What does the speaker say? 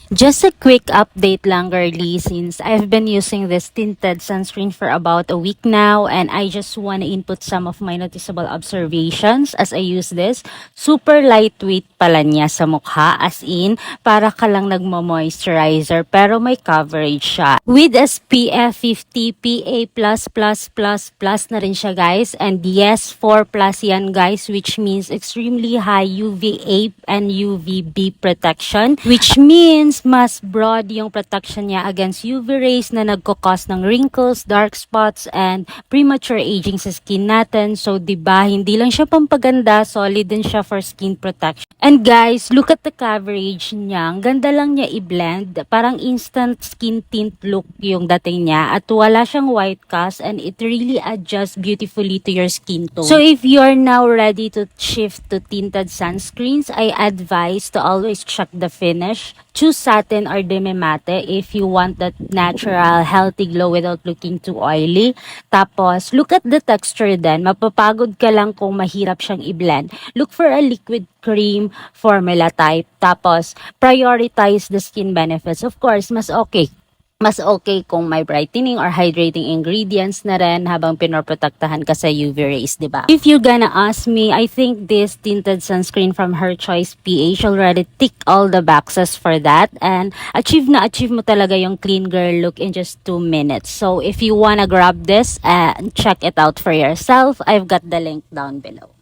Just a quick update lang, girly, since I've been using this tinted sunscreen for about a week now, and I just want to input some of my noticeable observations as I use this. Super lightweight pala niya sa mukha, as in, para ka lang nagmo-moisturizer, pero may coverage siya. With SPF 50, PA++++ na rin siya, guys, and yes, 4+ yan, guys, which means extremely high UVA and UVB protection, which means mas broad yung protection niya against UV rays na nagkakos ng wrinkles, dark spots, and premature aging sa skin natin. So, diba, hindi lang siya pampaganda, solid din siya for skin protection. And guys, look at the coverage niya. Ang ganda lang niya i-blend. Parang instant skin tint look yung dating niya. At wala siyang white cast, and it really adjusts beautifully to your skin tone. So, if you're now ready to shift to tinted sunscreens, I advise to always check the finish. Choose satin or demi-matte if you want that natural, healthy glow without looking too oily. Tapos, look at the texture din. Mapapagod ka lang kung mahirap siyang i-blend. Look for a liquid cream formula type. Tapos, prioritize the skin benefits. Of course, mas okay kung may brightening or hydrating ingredients na rin habang pinoprotektahan ka sa UV rays, diba? If you're gonna ask me, I think this tinted sunscreen from Her Choice PH already tick all the boxes for that, and achieve mo talaga yung clean girl look in just 2 minutes. So if you wanna grab this and check it out for yourself, I've got the link down below.